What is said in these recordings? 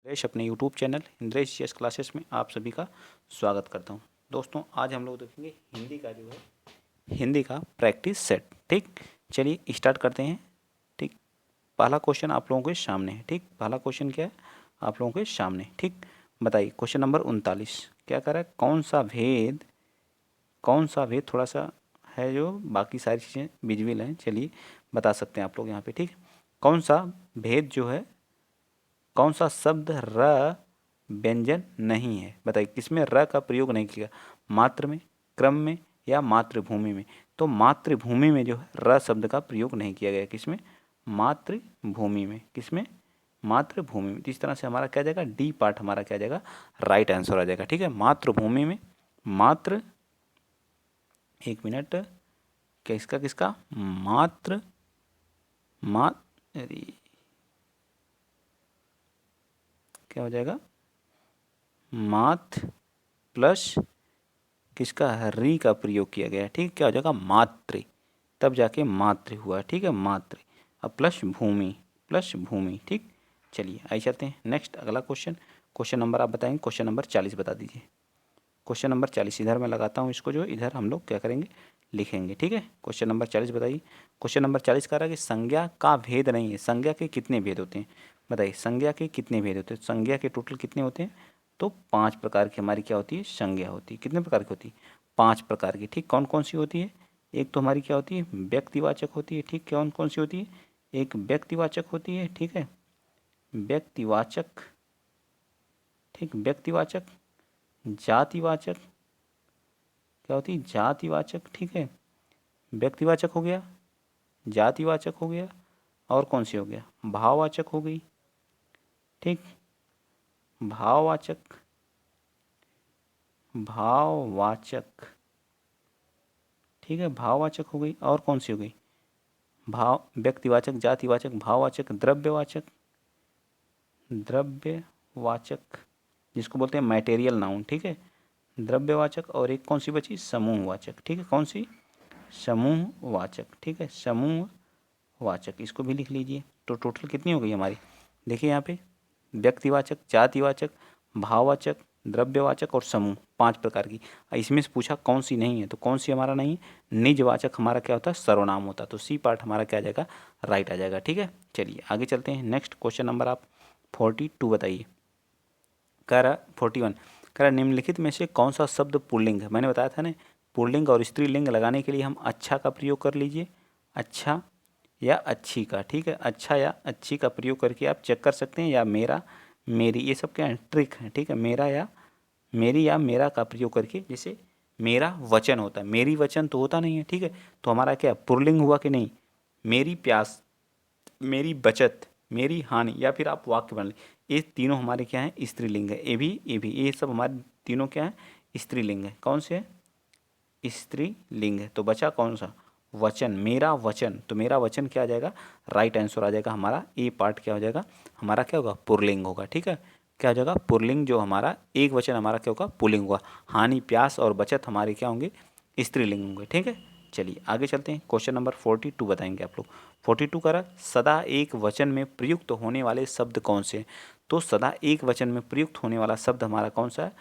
इंद्रेश अपने YouTube channel Indresh GS classes में आप सभी का स्वागत करता हूं। दोस्तों आज हम लोग देखेंगे हिंदी का जो है हिंदी का प्रैक्टिस सेट। ठीक, चलिए स्टार्ट करते हैं। ठीक, पहला क्वेश्चन आप लोगों के सामने है। ठीक, पहला क्वेश्चन क्या है आप लोगों के सामने। ठीक, बताइए क्वेश्चन नंबर 39 क्या कर रहा है, कौन सा भेद थोड़ा सा है जो बाकी सारी चीज़ें विजुअल हैं। चलिए बता सकते हैं आप लोग यहाँ पे। ठीक, कौन सा भेद जो है, कौन सा शब्द र व्यंजन नहीं है, बताइए किसमें र का प्रयोग नहीं किया, मात्र में, क्रम में या मातृभूमि में। तो मातृभूमि में जो है र शब्द का प्रयोग नहीं किया गया, किसमें, मातृभूमि में। किसमें, मातृभूमि में। तो इस तरह से हमारा क्या जाएगा, डी पार्ट हमारा क्या जाएगा, राइट आंसर आ जाएगा। ठीक है, मातृभूमि में, मातृ, एक मिनट, क्या इसका किसका, मातृ, अरे क्या हो जाएगा, मात प्लस किसका, री का प्रयोग किया गया है। ठीक, क्या हो जाएगा, मातृ, तब जाके मातृ हुआ। ठीक है, मातृ। अब प्लस भूमि। ठीक, चलिए आइए चलते हैं नेक्स्ट अगला क्वेश्चन। क्वेश्चन नंबर आप बताएंगे, क्वेश्चन नंबर 40 बता दीजिए। क्वेश्चन नंबर 40 इधर मैं लगाता हूँ इसको, जो इधर हम लोग क्या करेंगे, लिखेंगे। ठीक है, क्वेश्चन नंबर 40 बताइए। क्वेश्चन नंबर 40 कह रहा है कि संज्ञा का भेद नहीं है। संज्ञा के कितने भेद होते हैं, बताइए संज्ञा के कितने भेद होते हैं। संज्ञा के टोटल कितने होते हैं, तो 5 प्रकार की हमारी क्या होती है, संज्ञा होती है। कितने प्रकार की होती है, 5 प्रकार की। ठीक, कौन कौन सी होती है, एक तो हमारी क्या होती है, व्यक्तिवाचक होती है। ठीक, कौन कौन सी होती है, एक व्यक्तिवाचक होती है। ठीक है, व्यक्तिवाचक। ठीक, व्यक्तिवाचक, जातिवाचक, क्या होती है, जातिवाचक। ठीक है, व्यक्तिवाचक हो गया, जातिवाचक हो गया, और कौन सी हो गया, भाववाचक हो गई। ठीक, भाववाचक, भाववाचक। ठीक है, भाववाचक हो गई, और कौन सी हो गई, भाव, व्यक्तिवाचक, जातिवाचक, भाववाचक, द्रव्यवाचक, द्रव्यवाचक जिसको बोलते हैं मैटेरियल नाउन। ठीक है, द्रव्यवाचक, और एक कौन सी बची, समूहवाचक। ठीक है, कौन सी, समूहवाचक। ठीक है, समूहवाचक, इसको भी लिख लीजिए। तो टोटल कितनी हो गई हमारी, देखिए यहाँ पे, व्यक्तिवाचक, जातिवाचक, भाववाचक, द्रव्यवाचक और समूह, 5 प्रकार की। इसमें से पूछा कौन सी नहीं है, तो कौन सी हमारा नहीं है, निजवाचक हमारा क्या होता है, सर्वनाम होता है। तो सी पार्ट हमारा क्या आ जाएगा, राइट आ जाएगा। ठीक है, चलिए आगे चलते हैं। नेक्स्ट क्वेश्चन नंबर आप 42 बताइए। कह रहा 41, कह रहा निम्नलिखित में से कौन सा शब्द पुल्लिंग है। मैंने बताया था ना, पुल्लिंग और स्त्रीलिंग लगाने के लिए हम अच्छा का प्रयोग कर लीजिए, अच्छा या अच्छी का। ठीक है, अच्छा या अच्छी का प्रयोग करके आप चेक कर सकते हैं, या मेरा, मेरी, ये सब क्या है, ट्रिक है। ठीक है, मेरा या मेरी या मेरा का प्रयोग करके, जैसे मेरा वचन होता है, मेरी वचन तो होता नहीं है। ठीक है, तो हमारा क्या पुल्लिंग हुआ कि नहीं, मेरी प्यास, मेरी बचत, मेरी हानि, या फिर आप वाक्य बना लें, ये तीनों हमारे क्या हैं, स्त्रीलिंग है। ये भी ये सब हमारे तीनों क्या है, स्त्रीलिंग है। कौन से है, स्त्रीलिंग है। तो बचा कौन सा, वचन, मेरा वचन। तो मेरा वचन क्या आ जाएगा, राइट आंसर आ जाएगा हमारा। ए पार्ट क्या हो जाएगा हमारा, क्या होगा, पुल्लिंग होगा। ठीक है, क्या हो जाएगा, पुल्लिंग। जो हमारा एक वचन हमारा क्या होगा, पुल्लिंग होगा। हानि, प्यास और बचत हमारे क्या होंगे, स्त्रीलिंग होंगे। ठीक है, चलिए आगे चलते हैं। क्वेश्चन नंबर 42 बताएंगे आप लोग। 42 कह रहा सदा एक वचन में प्रयुक्त होने वाले शब्द कौन से हैं। तो सदा एक वचन में प्रयुक्त होने वाला शब्द हमारा कौन सा है,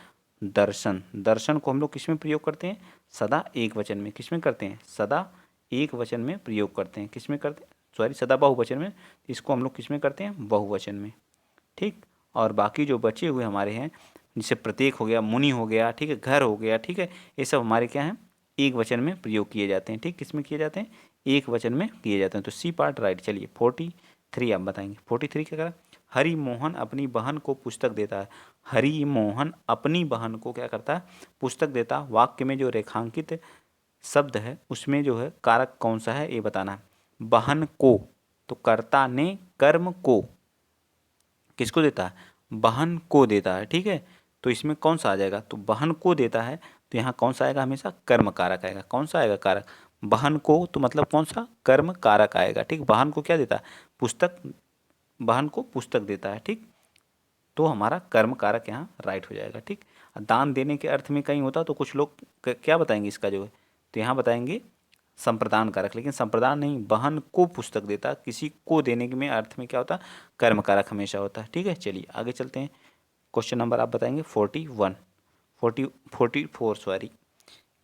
दर्शन। दर्शन को हम लोग किस में प्रयोग करते हैं, सदा एक वचन में। किस में करते हैं, सदा एक वचन में प्रयोग करते हैं। किस में करते हैं, सॉरी, सदा बहुवचन में। इसको हम लोग किस में करते हैं, बहुवचन में। ठीक, और बाकी जो बचे हुए हमारे हैं, जैसे प्रत्येक हो गया, मुनि हो गया, ठीक है, घर हो गया, ठीक है, ये सब हमारे क्या हैं, एक वचन में प्रयोग किए जाते हैं। ठीक, किस में किए जाते हैं, एक वचन में किए जाते हैं। तो सी पार्ट राइट। चलिए 43 आप बताएंगे। 43 क्या करा, हरि मोहन अपनी बहन को पुस्तक देता है। हरि मोहन अपनी बहन को क्या करता है, पुस्तक देता। वाक्य में जो रेखांकित शब्द है उसमें जो है कारक कौन सा है, ये बताना है। बहन को, तो कर्ता ने कर्म को किसको देता है, बहन को देता है। ठीक है, तो इसमें कौन सा आ जाएगा, तो बहन को देता है, तो यहाँ कौन सा आएगा, हमेशा कर्म कारक आएगा। कौन सा आएगा, कारक। बहन को तो मतलब कौन सा, कर्म कारक आएगा। ठीक, बहन को क्या देता है, पुस्तक, बहन को पुस्तक देता है। ठीक, तो हमारा कर्म कारक यहाँ राइट हो जाएगा। ठीक, दान देने के अर्थ में कहीं होता तो कुछ लोग क्या बताएंगे इसका जो है, तो यहाँ बताएंगे संप्रदान कारक, लेकिन संप्रदान नहीं, बहन को पुस्तक देता, किसी को देने के में अर्थ में क्या होता, कर्म कारक हमेशा होता है। ठीक है, चलिए आगे चलते हैं। क्वेश्चन नंबर आप बताएंगे 44 सॉरी।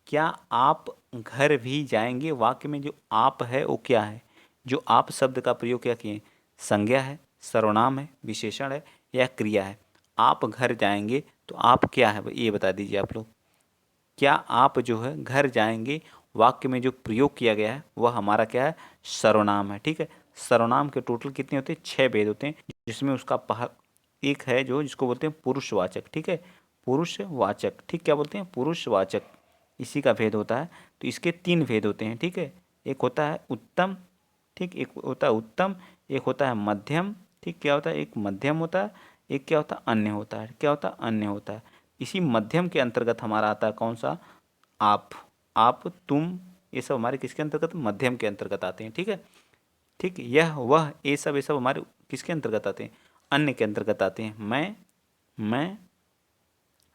क्या आप घर भी जाएंगे, वाक्य में जो आप है वो क्या है? जो आप शब्द का प्रयोग क्या किए? संज्ञा है, सर्वनाम है, विशेषण है या क्रिया है? आप घर जाएंगे तो आप क्या है ये बता दीजिए आप लोग। क्या आप जो है घर जाएंगे, वाक्य में जो प्रयोग किया गया है वह हमारा क्या है? सर्वनाम है। ठीक है, सर्वनाम के टोटल कितने होते हैं? 6 भेद होते हैं, जिसमें उसका एक है जो जिसको बोलते हैं पुरुषवाचक। ठीक है, पुरुषवाचक, ठीक, क्या बोलते हैं? पुरुषवाचक, इसी का भेद होता है। तो इसके 3 भेद होते हैं। ठीक है, एक होता है उत्तम, ठीक, एक होता है उत्तम, एक होता है मध्यम, ठीक, क्या होता है? एक मध्यम होता है, एक क्या होता है? अन्य होता है। क्या होता है? अन्य होता है। इसी मध्यम के अंतर्गत हमारा आता है कौन सा? आप, तुम, ये सब हमारे किसके अंतर्गत? मध्यम के अंतर्गत आते हैं। ठीक है, ठीक, यह, वह, ये सब हमारे किसके अंतर्गत आते हैं? अन्य के अंतर्गत आते हैं। मैं,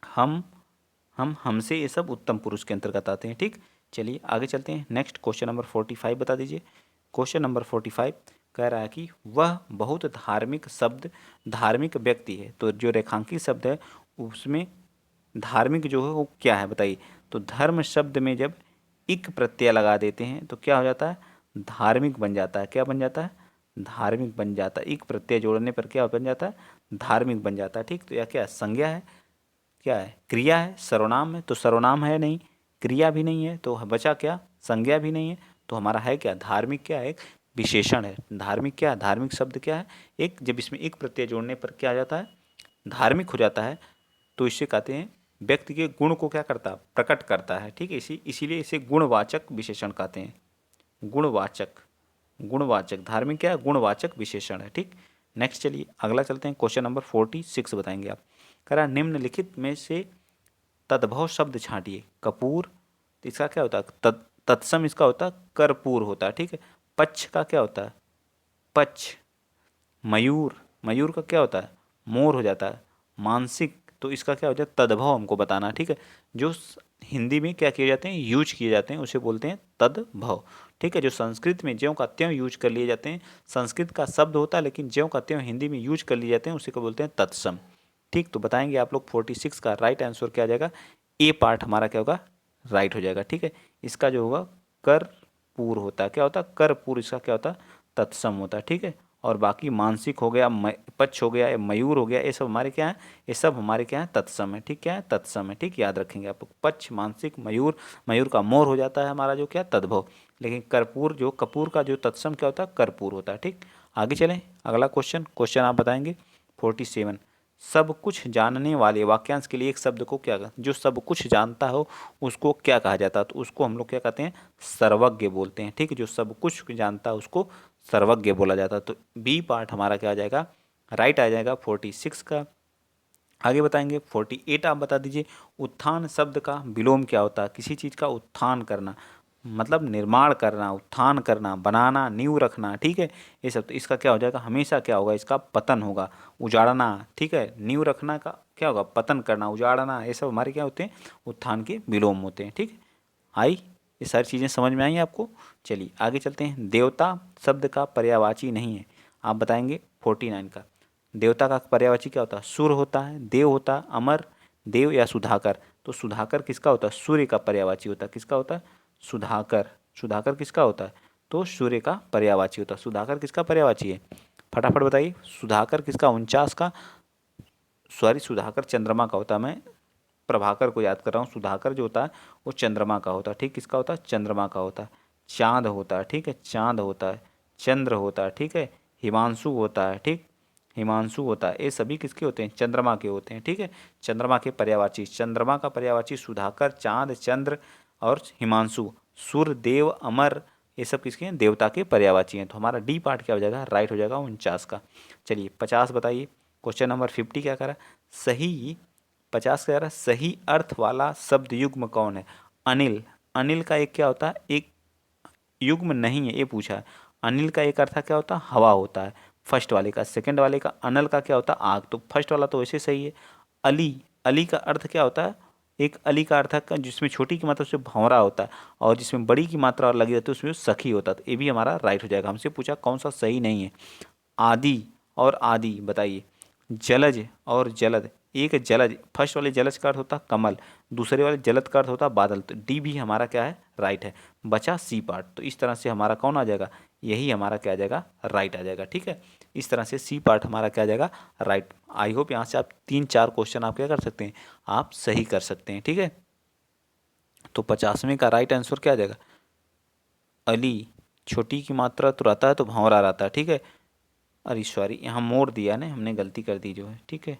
हम, हमसे, ये सब उत्तम पुरुष के अंतर्गत आते हैं। ठीक, चलिए आगे चलते हैं। नेक्स्ट क्वेश्चन नंबर 45 बता दीजिए। क्वेश्चन नंबर 45 कह रहा है कि वह बहुत धार्मिक शब्द, धार्मिक व्यक्ति है। तो जो रेखांकित शब्द है उसमें धार्मिक जो है वो क्या है बताइए। तो धर्म शब्द में जब इक प्रत्यय लगा देते हैं तो क्या हो जाता है? धार्मिक बन जाता है। क्या बन जाता है? धार्मिक बन जाता है। इक प्रत्यय जोड़ने पर क्या बन जाता है? धार्मिक बन जाता है। ठीक, तो यह क्या है? संज्ञा है, क्या है? क्रिया है, सर्वनाम है। तो सर्वनाम है नहीं, क्रिया भी नहीं है, तो बचा क्या? संज्ञा भी नहीं है, तो हमारा है क्या? धार्मिक क्या है? एक विशेषण है। धार्मिक क्या है? धार्मिक शब्द क्या है? एक, जब इसमें एक प्रत्यय जोड़ने पर क्या आ जाता है? धार्मिक हो जाता है। तो इसे कहते हैं व्यक्ति के गुण को क्या करता है? प्रकट करता है। ठीक है, इसीलिए इसे गुणवाचक विशेषण कहते हैं। गुणवाचक, गुणवाचक, धार्मिक क्या है? गुणवाचक विशेषण है। ठीक, नेक्स्ट चलिए अगला चलते हैं। क्वेश्चन नंबर 46 बताएंगे आप। कह रहा निम्नलिखित में से तद्भव शब्द छांटिए। कपूर, तो इसका क्या होता है? तत्सम इसका होता है कर्पूर होता है। ठीक है, पक्ष का क्या होता है? पक्ष। मयूर, मयूर का क्या होता है? मोर हो जाता है। मानसिक, तो इसका क्या हो जाता है? तद्भव हमको बताना। ठीक है, जो हिंदी में क्या किए जाते हैं? यूज किए जाते हैं, उसे बोलते हैं तद्भव। ठीक है, जो संस्कृत में ज्यों का त्यों यूज कर लिए जाते हैं, संस्कृत का शब्द होता है लेकिन ज्यों का त्यों हिंदी में यूज कर लिए जाते हैं, उसी को बोलते हैं तत्सम। ठीक, तो बताएंगे आप लोग 46 का राइट आंसर क्या आ जाएगा? ए पार्ट हमारा क्या होगा? राइट हो जाएगा। ठीक है, इसका जो होगा कर्पूर होता है। क्या होता है? कर्पूर, इसका क्या होता है? तत्सम होता है। ठीक है, और बाकी मानसिक हो गया, पक्ष हो गया, मयूर हो गया, ये सब हमारे क्या है? ये सब हमारे क्या है? तत्सम है। ठीक, क्या है? तत्सम है। ठीक, याद रखेंगे आप लोग। पक्ष, मानसिक, मयूर, मयूर का मोर हो जाता है हमारा जो क्या? तद्भव। लेकिन कर्पूर, जो कपूर का जो तत्सम क्या होता है? कर्पूर होता है। ठीक, आगे चलें। अगला क्वेश्चन, आप बताएंगे 47। सब कुछ जानने वाले, वाक्यांश के लिए एक शब्द को क्या जो सब कुछ जानता हो उसको क्या कहा जाता है? तो उसको हम लोग क्या कहते हैं? सर्वज्ञ बोलते हैं। ठीक है, जो सब कुछ जानता है उसको सर्वज्ञ बोला जाता है। तो बी पार्ट हमारा क्या आ जाएगा? राइट आ जाएगा 46 का। आगे बताएंगे 48 आप बता दीजिए। उत्थान शब्द का विलोम क्या होता है? किसी चीज़ का उत्थान करना मतलब निर्माण करना, उत्थान करना, बनाना, नींव रखना। ठीक है, ये सब। तो इसका क्या हो जाएगा? हमेशा क्या होगा? इसका पतन होगा, उजाड़ना। ठीक है, नींव रखना का क्या होगा? पतन करना, उजाड़ना, ये सब हमारे क्या होते हैं? उत्थान के विलोम होते हैं। ठीक, आई ये सारी चीज़ें समझ में आई आपको? चलिए आगे चलते हैं। देवता शब्द का पर्यायवाची नहीं है, आप बताएंगे 49 का। देवता का पर्यायवाची क्या होता है? सूर्य होता है, देव होता है, अमर, देव या सुधाकर। तो सुधाकर किसका होता है? सूर्य का पर्यायवाची होता है। किसका होता है? सुधाकर। सुधाकर किसका होता है? तो सूर्य का पर्यायवाची होता है। सुधाकर किसका पर्यायवाची है? फटाफट बताइए। सुधाकर किसका? 49 का। सॉरी, सुधाकर चंद्रमा का होता है। मैं प्रभाकर को याद कर रहा हूँ। सुधाकर जो होता है वो चंद्रमा का होता है। ठीक, किसका होता है? चंद्रमा का होता है। चांद होता है। ठीक है, चांद होता है। चंद्र होता है। ठीक है, हिमांशु होता है। ठीक, हिमांशु होता है। ये सभी किसके होते हैं? चंद्रमा के होते हैं। ठीक है, चंद्रमा के पर्यायवाची, चंद्रमा का पर्यायवाची सुधाकर, चांद, चंद्र और हिमांशु। सूर्य, देव, अमर, ये सब किसके हैं? देवता के पर्यायवाची हैं। तो हमारा डी पार्ट क्या हो जाएगा? राइट हो जाएगा 49 का। चलिए 50 बताइए। क्वेश्चन नंबर 50 क्या करा? सही, 50 कह रहा है सही अर्थ वाला शब्द युग्म कौन है? अनिल। अनिल का एक क्या होता है? एक युग्म नहीं है, ये पूछा है। अनिल का एक अर्थ क्या होता है? हवा होता है फर्स्ट वाले का। सेकंड वाले का अनल का क्या होता है? आग। तो फर्स्ट वाला तो वैसे सही है। अली, अली का अर्थ क्या होता है? एक अली का अर्थ है जिसमें छोटी की मात्रा उसमें भंवरा होता है और जिसमें बड़ी की मात्रा और लगी रहती है उसमें सखी होता है। तो ये भी हमारा राइट हो जाएगा। हमसे पूछा कौन सा सही नहीं है। आदि और आदि बताइए। जलज और जलद। एक जलज, फर्स्ट वाले जलज का अर्थ होता है कमल, दूसरे वाले जलद का अर्थ होता है बादल। तो डी भी हमारा क्या है, राइट है। बचा सी पार्ट। तो इस तरह से हमारा कौन आ जाएगा, यही हमारा क्या आ जाएगा, राइट आ जाएगा। ठीक है, इस तरह से सी पार्ट हमारा क्या आ जाएगा, राइट। आई होप यहाँ से आप 3-4 क्वेश्चन आप क्या कर सकते हैं, आप सही कर सकते हैं। ठीक है, तो 50वें का राइट आंसर क्या आ जाएगा, अली। छोटी की मात्रा तो रहता है तो भंवरा रहता है। ठीक है, अरे सॉरी, यहाँ मोड़ दिया ना हमने, गलती कर दी जो है। ठीक है,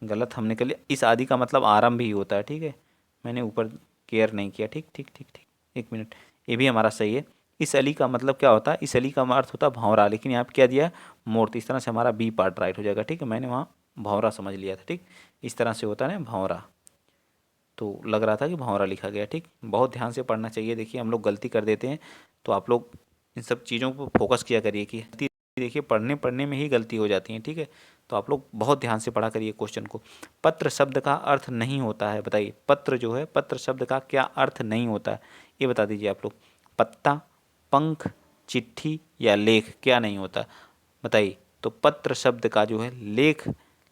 गलत हमने कर लिया। इस आदि का मतलब आरंभ ही होता है। ठीक है, मैंने ऊपर केयर नहीं किया। ठीक ठीक ठीक ठीक, एक मिनट, ये भी हमारा सही है। इस अली का मतलब क्या होता है, इस अली का अर्थ होता है भंवरा, लेकिन यहाँ पे क्या दिया, मूर्ति। इस तरह से हमारा बी पार्ट राइट हो जाएगा। ठीक है, मैंने वहाँ भंवरा समझ लिया था। ठीक, इस तरह से होता है ना भंवरा, तो लग रहा था कि भंवरा लिखा गया। ठीक, बहुत ध्यान से पढ़ना चाहिए। देखिए हम लोग गलती कर देते हैं, तो आप लोग इन सब चीज़ों पर फोकस किया करिए कि देखिए पढ़ने पढ़ने में ही गलती हो जाती है। ठीक है, तो आप लोग बहुत ध्यान से पढ़ा करिए क्वेश्चन को। पत्र शब्द का अर्थ नहीं होता है, बताइए। पत्र जो है, पत्र शब्द का क्या अर्थ नहीं होता है, ये बता दीजिए आप लोग। पत्ता, पंख, चिट्ठी या लेख, क्या नहीं होता, बताइए। तो पत्र शब्द का जो है लेख,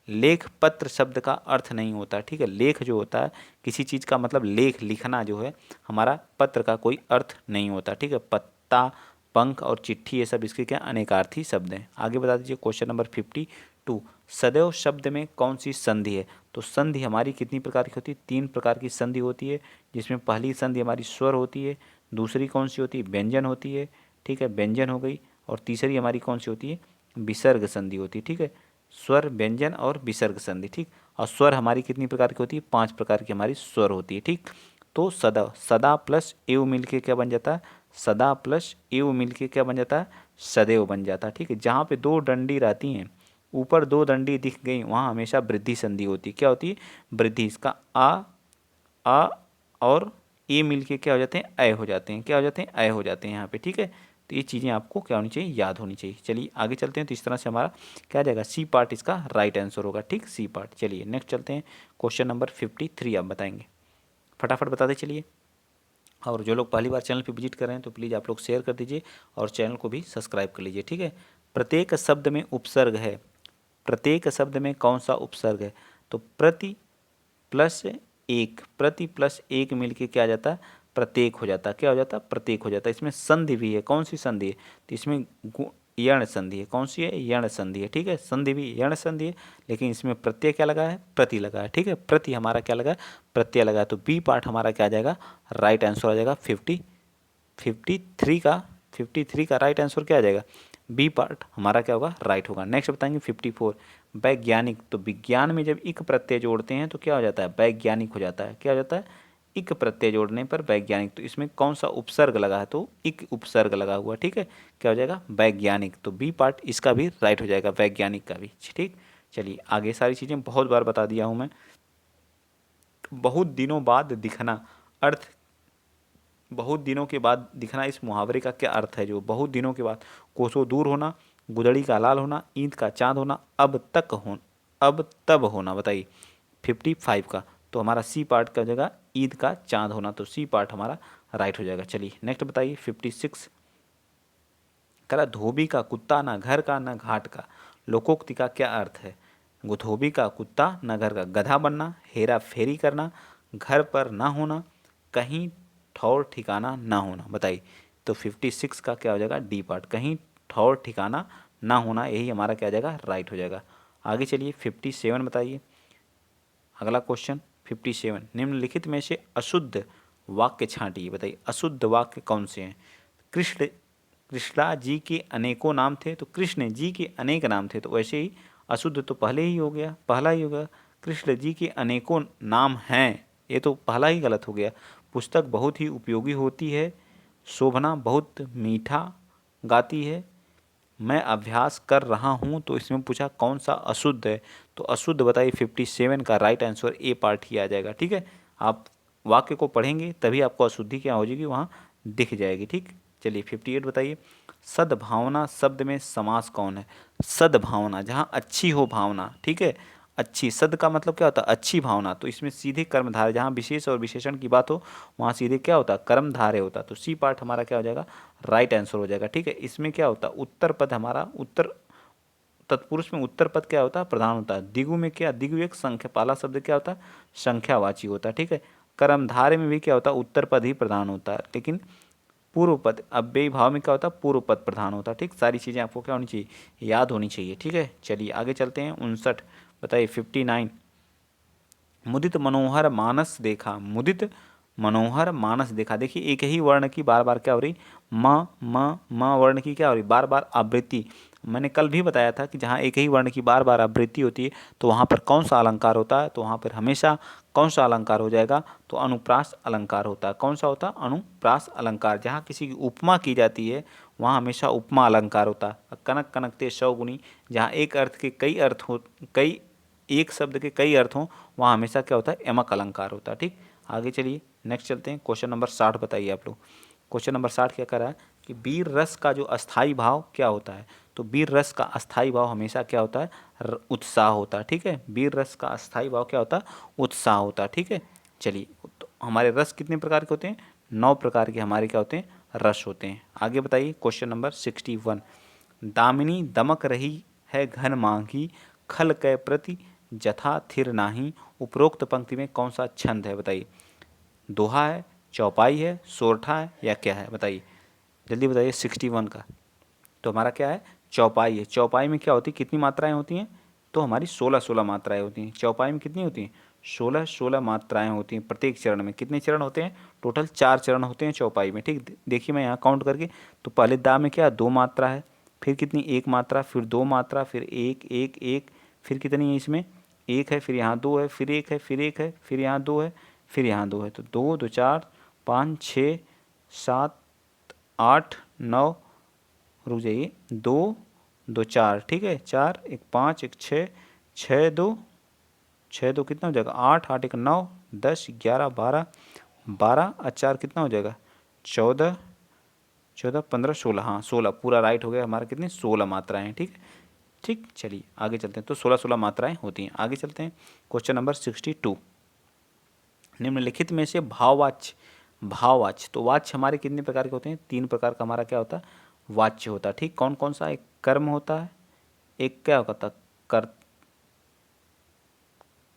लेख पत्र शब्द का अर्थ नहीं होता। ठीक है, लेख जो होता है किसी चीज़ का मतलब लेख, लिखना जो है, हमारा पत्र का कोई अर्थ नहीं होता। ठीक है, पत्ता, पंख और चिट्ठी ये सब इसके क्या अनेकार्थी शब्द हैं। आगे बता दीजिए क्वेश्चन नंबर 52। सदैव शब्द में कौन सी संधि है। तो संधि हमारी कितनी प्रकार की होती है, 3 प्रकार की संधि होती है, जिसमें पहली संधि हमारी स्वर होती है, दूसरी कौन सी होती है, व्यंजन होती है। ठीक है, व्यंजन हो गई, और तीसरी हमारी कौन सी होती है, विसर्ग संधि होती है। ठीक है, स्वर, व्यंजन और विसर्ग संधि। ठीक, और स्वर हमारी कितनी प्रकार की होती है, 5 प्रकार की हमारी स्वर होती है। ठीक, तो सदा, सदा प्लस एव मिल के क्या बन जाता है, सदा प्लस एव मिल के क्या बन जाता है, सदैव बन जाता है। ठीक है, जहाँ पे 2 डंडी रहती हैं, ऊपर 2 डंडी दिख गई, वहाँ हमेशा वृद्धि संधि होती है। क्या होती है, वृद्धि। इसका आ और ए मिल के क्या हो जाते हैं, अय हो जाते हैं। क्या हो जाते हैं, अय हो जाते हैं यहाँ पे। ठीक है, तो ये चीज़ें आपको क्या होनी चाहिए, याद होनी चाहिए। चलिए आगे चलते हैं। तो इस तरह से हमारा क्या आ जाएगा, सी पार्ट इसका राइट आंसर होगा। ठीक, सी पार्ट। चलिए नेक्स्ट चलते हैं, क्वेश्चन नंबर 53 आप बताएंगे, फटाफट बताते चलिए। और जो लोग पहली बार चैनल पे विजिट कर रहे हैं तो प्लीज़ आप लोग शेयर कर दीजिए और चैनल को भी सब्सक्राइब कर लीजिए। ठीक है, प्रत्येक शब्द में उपसर्ग है, प्रत्येक शब्द में कौन सा उपसर्ग है। तो प्रति प्लस एक, प्रति प्लस एक मिल के क्या आ जाता है, प्रत्येक हो जाता है। क्या हो जाता है, प्रत्येक हो जाता है। इसमें संधि भी है, कौन सी संधि है, तो इसमें यण संधि है। कौन सी है, यण संधि है। ठीक है, संधि भी यण संधि है, लेकिन इसमें प्रत्यय क्या लगा है, प्रति लगा है। ठीक है, प्रति हमारा क्या लगा है, प्रत्यय लगा है। तो बी पार्ट हमारा क्या आ जाएगा, राइट आंसर आ जाएगा। 53 का राइट आंसर क्या आ जाएगा, बी पार्ट हमारा क्या होगा, राइट होगा। नेक्स्ट बताएंगे 54, वैज्ञानिक। तो विज्ञान में जब इक प्रत्यय जोड़ते हैं तो क्या हो जाता है, वैज्ञानिक हो जाता है। क्या हो जाता है, इक प्रत्यय जोड़ने पर वैज्ञानिक। तो इसमें कौन सा उपसर्ग लगा है, तो इक उपसर्ग लगा हुआ। ठीक है, क्या हो जाएगा, वैज्ञानिक। तो बी पार्ट इसका भी राइट हो जाएगा, वैज्ञानिक का भी। ठीक, चलिए आगे, सारी चीज़ें बहुत बार बता दिया हूँ मैं। बहुत दिनों बाद दिखना, अर्थ बहुत दिनों के बाद दिखना, इस मुहावरे का क्या अर्थ है, जो बहुत दिनों के बाद, कोसों दूर होना, गुदड़ी का लाल होना, ईंट का चांद होना, अब तब होना। बताइए 55 का, तो हमारा सी पार्ट का जगह ईद का चांद होना, तो सी पार्ट हमारा राइट हो जाएगा। चलिए नेक्स्ट बताइए 56। कह धोबी का कुत्ता ना घर का ना घाट का, लोकोक्ति का क्या अर्थ है। धोबी का कुत्ता ना घर का, गधा बनना, हेरा फेरी करना, घर पर ना होना, कहीं ठौर ठिकाना ना होना। बताइए, तो 56 का क्या हो जाएगा, डी पार्ट, कहीं ठौर ठिकाना ना होना, यही हमारा क्या हो जाएगा, राइट हो जाएगा। आगे चलिए 57 बताइए, अगला क्वेश्चन 57। निम्नलिखित में से अशुद्ध वाक्य छांटिए। बताइए अशुद्ध वाक्य कौन से हैं। कृष्णा जी के अनेकों नाम थे, तो कृष्ण जी के अनेक नाम थे, तो वैसे ही अशुद्ध तो पहले ही हो गया, पहला ही होगा। कृष्ण जी के अनेकों नाम हैं, ये तो पहला ही गलत हो गया। पुस्तक बहुत ही उपयोगी होती है, शोभना बहुत मीठा गाती है, मैं अभ्यास कर रहा हूँ। तो इसमें पूछा कौन सा अशुद्ध है, तो अशुद्ध बताइए 57 का राइट आंसर ए पार्ट ही आ जाएगा। ठीक है, आप वाक्य को पढ़ेंगे तभी आपको अशुद्धि क्या हो जाएगी, वहाँ दिख जाएगी। ठीक, चलिए 58 बताइए। सद्भावना शब्द में समास कौन है। सद्भावना, जहाँ अच्छी हो भावना। ठीक है, अच्छी, सद का मतलब क्या होता है, अच्छी भावना, तो इसमें सीधे कर्मधारय, जहाँ विशेष और विशेषण की बात हो वहाँ सीधे क्या होता है, कर्मधारय होता है। तो सी पार्ट हमारा क्या हो जाएगा, राइट आंसर हो जाएगा। ठीक है, इसमें क्या होता है, उत्तर पद हमारा, उत्तर तत्पुरुष में उत्तर पद क्या होता है, प्रधान होता है। दिगु में क्या, दिगु एक संख्या, पहला शब्द क्या होता है, संख्यावाची होता है। ठीक है, कर्मधारय में भी क्या होता है, उत्तर पद ही प्रधान होता है, लेकिन पूर्व पद अव्ययी भाव में क्या होता है, पूर्व पद प्रधान होता है। ठीक, सारी चीज़ें आपको क्या होनी चाहिए, याद होनी चाहिए। ठीक है, चलिए आगे चलते हैं। 59 बताइए 59। मुदित मनोहर मानस देखा, मुदित मनोहर मानस देखा। देखिए एक ही वर्ण की बार बार क्या हो रही, म वर्ण की क्या हो रही, बार बार आवृत्ति। मैंने कल भी बताया था कि जहाँ एक ही वर्ण की बार बार आवृत्ति होती है तो वहाँ पर कौन सा अलंकार होता है, तो वहाँ पर हमेशा कौन सा अलंकार हो जाएगा, तो अनुप्रास अलंकार होता है। कौन सा होता है, अनुप्रास अलंकार। जहाँ किसी की उपमा की जाती है वहाँ हमेशा उपमा अलंकार होता है। कनक कनकते सौगुनी, जहाँ एक अर्थ के कई अर्थ हो, कई एक शब्द के कई अर्थ हों वहाँ हमेशा क्या होता है, यमक अलंकार होता है। ठीक, आगे चलिए नेक्स्ट चलते हैं। क्वेश्चन नंबर 60 बताइए आप लोग। क्वेश्चन नंबर 60 क्या कर रहा है कि वीर रस का जो अस्थाई भाव क्या होता है, तो वीर रस का अस्थाई भाव हमेशा क्या होता है, उत्साह होता है। ठीक है, वीर रस का अस्थाई भाव क्या होता है, उत्साह होता है। ठीक है, चलिए तो हमारे रस कितने प्रकार के होते हैं, 9 प्रकार के हमारे क्या होते हैं, रस होते हैं। आगे बताइए क्वेश्चन नंबर 61। दामिनी दमक रही है घन मांगी, खल कै प्रति जथा थिर नाही। उपरोक्त पंक्ति में कौन सा छंद है, बताइए। दोहा है, चौपाई है, सोरठा है, या क्या है, बताइए जल्दी बताइए। 61 का तो हमारा क्या है, चौपाई है। चौपाई में क्या होती है, कितनी मात्राएं होती हैं, तो हमारी 16 मात्राएं होती हैं। चौपाई में कितनी होती हैं, 16 मात्राएं होती हैं। प्रत्येक चरण में कितने चरण होते हैं, टोटल 4 चरण होते हैं चौपाई में। ठीक, देखिए मैं यहाँ काउंट करके, तो पहले दा में क्या 2 मात्रा है, फिर कितनी 1 मात्रा, फिर 2 मात्रा, फिर 1 1 1, फिर कितनी है इसमें 1 है, फिर यहाँ 2 है, फिर 1 है, फिर 1 है, फिर यहाँ 2 है, फिर यहाँ 2 है। तो 2 2 4 5 6 7 8 9, रुक जाइए, 2 2 4, ठीक है, 4 1 5 1 6, 6 2 कितना हो जाएगा, 8 8 1 9 10 11 12 12 और 4 कितना हो जाएगा, 14 14 15 16, हाँ 16 पूरा राइट हो गया हमारा। कितनी 16 मात्राएं हैं। ठीक, ठीक, चलिए आगे चलते हैं। तो 16 मात्राएं होती हैं। आगे चलते हैं क्वेश्चन नंबर 62। निम्नलिखित में से भाववाच्य, भाववाच्य तो वाच्य हमारे कितने प्रकार के होते हैं, 3 प्रकार का हमारा क्या होता है, वाच्य होता है। ठीक, कौन कौन सा, एक कर्म होता है, एक क्या होता है, कर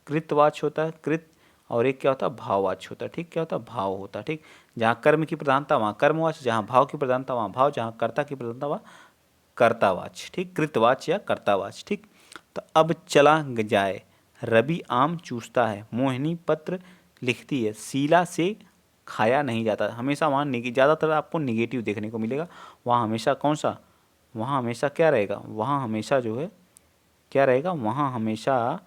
कृतवाच्य होता है, कृत, और एक क्या होता है, भाववाच्य होता है। ठीक, क्या होता है, भाव होता है। ठीक, जहाँ कर्म की प्रधानता वहाँ कर्मवाच्य, जहाँ भाव की प्रधानता वहाँ भाव, जहाँ कर्ता की प्रधानता वहाँ कर्तावाच्य। ठीक, कृतवाच्य या कर्तावाच्य। ठीक, तो अब चला जाए, रवि आम चूसता है, मोहिनी पत्र लिखती है, शीला से खाया नहीं जाता। हमेशा वहाँ ज़्यादातर आपको निगेटिव देखने को मिलेगा। वहाँ हमेशा कौन सा, वहाँ हमेशा क्या रहेगा, वहाँ हमेशा जो है क्या रहेगा, वहाँ हमेशा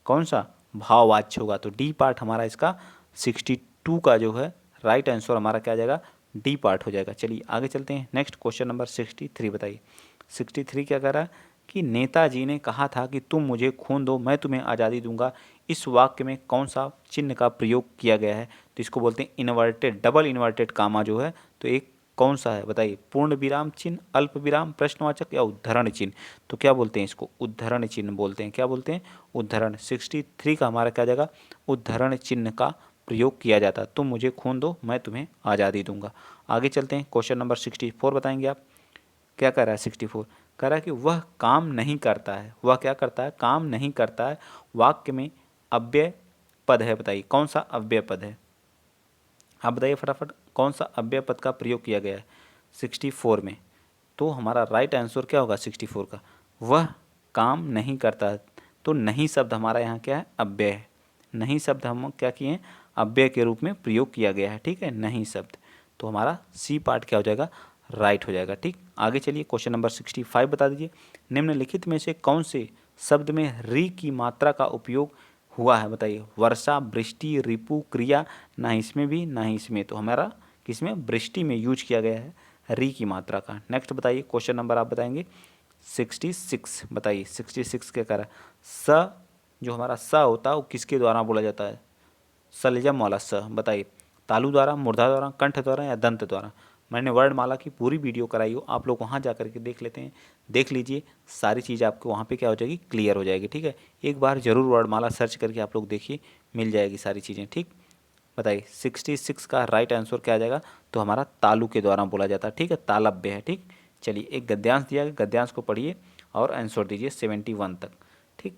कौन सा, भाववाच्य होगा। तो डी पार्ट हमारा इसका 62 का जो है राइट आंसर हमारा क्या आ जाएगा, डी पार्ट हो जाएगा। चलिए आगे चलते हैं। नेक्स्ट क्वेश्चन नंबर 63 बताइए। 63 क्या कह रहा है कि नेताजी ने कहा था कि तुम मुझे खून दो मैं तुम्हें आज़ादी दूंगा। इस वाक्य में कौन सा चिन्ह का प्रयोग किया गया है, तो इसको बोलते हैं इन्वर्टेड, डबल इन्वर्टेड कामा जो है, तो एक कौन सा है बताइए, पूर्ण विराम चिन्ह, अल्प विराम, प्रश्नवाचक, या उद्धरण चिन्ह। तो क्या बोलते हैं इसको, उद्धरण चिन्ह बोलते हैं। क्या बोलते हैं, उद्धरण। 63 का हमारा क्या जाएगा, उद्धरण चिन्ह का प्रयोग किया जाता है। तुम मुझे खून दो मैं तुम्हें आज़ादी दूंगा। आगे चलते हैं क्वेश्चन नंबर 64 बताएंगे आप। क्या कह रहा है 64, कह रहा है कि वह काम नहीं करता है, वह क्या करता है, काम नहीं करता है। वाक्य में अव्यय पद है, बताइए कौन सा अव्यय पद है, आप बताइए फटाफट कौन सा अव्यय पद का प्रयोग किया गया है 64 में। तो हमारा राइट आंसर क्या होगा 64 का, वह काम नहीं करता है। तो नहीं शब्द हमारा यहाँ क्या है, अव्यय है। नहीं शब्द हम क्या किए हैं, अव्यय के रूप में प्रयोग किया गया है। ठीक है, नहीं शब्द, तो हमारा सी पार्ट क्या हो जाएगा, राइट हो जाएगा। ठीक, आगे चलिए क्वेश्चन नंबर 65 बता दीजिए। निम्नलिखित में से कौन से शब्द में री की मात्रा का उपयोग हुआ है, बताइए। वर्षा, वृष्टि, रिपु, क्रिया, ना इसमें भी ना ही इसमें। तो हमारा किसमें, वृष्टि में यूज किया गया है री की मात्रा का। नेक्स्ट बताइए क्वेश्चन नंबर आप बताएंगे 66 बताइए। 66 क्या कह रहा है, स जो हमारा स होता है वो किसके द्वारा बोला जाता है, सलजम वाला स, बताइए तालु द्वारा, मूर्धा द्वारा, कंठ द्वारा, या दंत द्वारा। मैंने वर्णमाला की पूरी वीडियो कराई हो, आप लोग वहाँ जा करके देख लेते हैं, देख लीजिए, सारी चीज़ आपको वहाँ पे क्या हो जाएगी, क्लियर हो जाएगी। ठीक है, एक बार ज़रूर वर्णमाला सर्च करके आप लोग देखिए, मिल जाएगी सारी चीज़ें। ठीक, बताइए 66 का राइट आंसर क्या आ जाएगा, तो हमारा तालु के द्वारा बोला जाता है। ठीक है, तालव्य है। ठीक, चलिए एक गद्यांश दिया गया, गद्यांश को पढ़िए और आंसर दीजिए 71 तक। ठीक,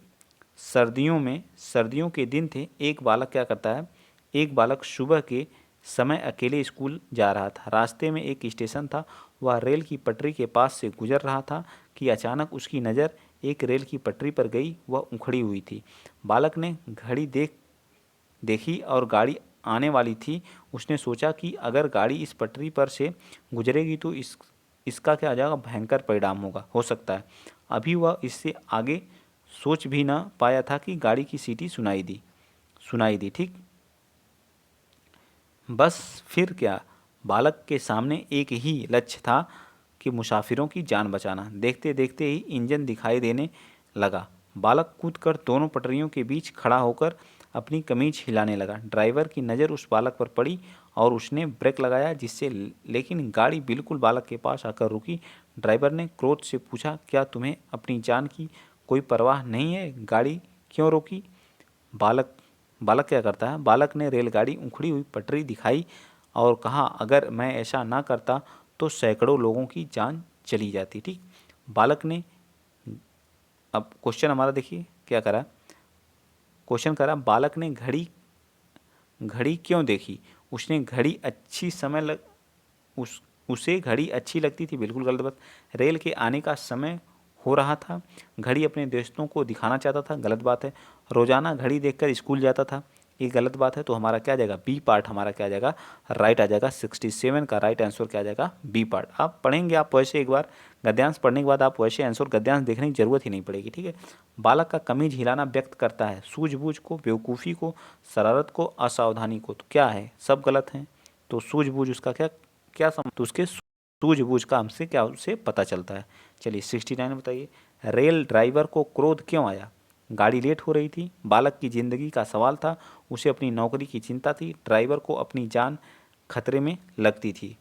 सर्दियों के दिन थे, एक बालक क्या करता है, एक बालक सुबह के समय अकेले स्कूल जा रहा था। रास्ते में एक स्टेशन था, वह रेल की पटरी के पास से गुजर रहा था कि अचानक उसकी नज़र एक रेल की पटरी पर गई, वह उखड़ी हुई थी। बालक ने घड़ी देखी और गाड़ी आने वाली थी। उसने सोचा कि अगर गाड़ी इस पटरी पर से गुजरेगी तो इसका क्या आ जाएगा, भयंकर परिणाम होगा, हो सकता है। अभी वह इससे आगे सोच भी ना पाया था कि गाड़ी की सीटी सुनाई दी। ठीक, बस फिर क्या, बालक के सामने एक ही लक्ष्य था कि मुसाफिरों की जान बचाना। देखते देखते ही इंजन दिखाई देने लगा। बालक कूदकर दोनों पटरियों के बीच खड़ा होकर अपनी कमीज हिलाने लगा। ड्राइवर की नज़र उस बालक पर पड़ी और उसने ब्रेक लगाया, जिससे लेकिन गाड़ी बिल्कुल बालक के पास आकर रुकी। ड्राइवर ने क्रोध से पूछा, क्या तुम्हें अपनी जान की कोई परवाह नहीं है, गाड़ी क्यों रोकी? बालक बालक क्या करता है, बालक ने रेलगाड़ी उखड़ी हुई पटरी दिखाई और कहा, अगर मैं ऐसा ना करता तो सैकड़ों लोगों की जान चली जाती। ठीक, बालक ने, अब क्वेश्चन हमारा देखिए क्या करा, क्वेश्चन करा, बालक ने घड़ी क्यों देखी? उसने घड़ी अच्छी समय लग उसे घड़ी अच्छी लगती थी, बिल्कुल गलत बात। रेल के आने का समय हो रहा था, घड़ी अपने दोस्तों को दिखाना चाहता था, गलत बात है। रोजाना घड़ी देखकर स्कूल जाता था, ये गलत बात है। तो हमारा क्या आ जाएगा, बी पार्ट हमारा क्या आ जाएगा, राइट आ जाएगा। 67 का राइट आंसर क्या आ जाएगा, बी पार्ट। आप पढ़ेंगे, आप वैसे एक बार गद्यांश पढ़ने के बाद आप वैसे आंसर गद्यांश देखने की जरूरत ही नहीं पड़ेगी। ठीक है, बालक का कमीज हिलाना व्यक्त करता है सूझबूझ को, बेवकूफ़ी को, शरारत को, असावधानी को। तो क्या है, सब गलत हैं। तो सूझबूझ उसका क्या क्या सम, तो उसके सूझबूझ का हमसे क्या उससे पता चलता है। चलिए 69 बताइए, रेल ड्राइवर को क्रोध क्यों आया? गाड़ी लेट हो रही थी, बालक की ज़िंदगी का सवाल था, उसे अपनी नौकरी की चिंता थी, ड्राइवर को अपनी जान खतरे में लगती थी।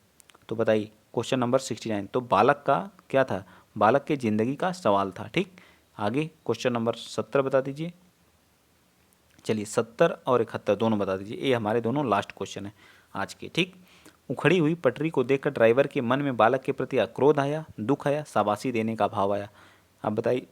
तो बताइए क्वेश्चन नंबर 69, तो बालक का क्या था, बालक के ज़िंदगी का सवाल था। ठीक, आगे क्वेश्चन नंबर 70 बता दीजिए। चलिए 70 और 71 दोनों बता दीजिए, ये हमारे दोनों लास्ट क्वेश्चन है आज के। ठीक, उखड़ी हुई पटरी को देखकर ड्राइवर के मन में बालक के प्रति क्रोध आया, दुख आया, शाबाशी देने का भाव आया। अब बताइए,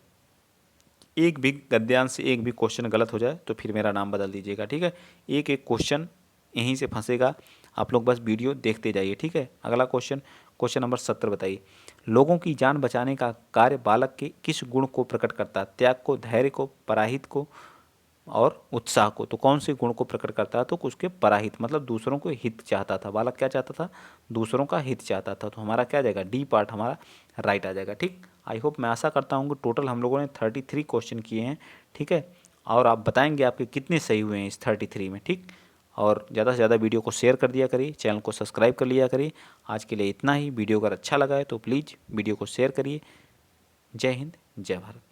एक भी गद्यांश से एक भी क्वेश्चन गलत हो जाए तो फिर मेरा नाम बदल दीजिएगा। ठीक है, एक एक क्वेश्चन यहीं से फंसेगा, आप लोग बस वीडियो देखते जाइए। ठीक है, अगला क्वेश्चन, क्वेश्चन नंबर 70 बताइए, लोगों की जान बचाने का कार्य बालक के किस गुण को प्रकट करता है? त्याग को, धैर्य को, पराहित को और उत्साह को। तो कौन से गुण को प्रकट करता है? तो उसके पराहित, मतलब दूसरों को हित चाहता था। बालक क्या चाहता था? दूसरों का हित चाहता था। तो हमारा क्या आ जाएगा, डी पार्ट हमारा राइट आ जाएगा। ठीक, आई होप, मैं आशा करता हूँ कि टोटल हम लोगों ने 33 क्वेश्चन किए हैं। ठीक है, और आप बताएंगे आपके कितने सही हुए हैं इस 33 में। ठीक, और ज़्यादा से ज़्यादा वीडियो को शेयर कर दिया करिए, चैनल को सब्सक्राइब कर लिया करिए। आज के लिए इतना ही। वीडियो अगर अच्छा लगा है तो प्लीज़ वीडियो को शेयर करिए। जय हिंद, जय भारत।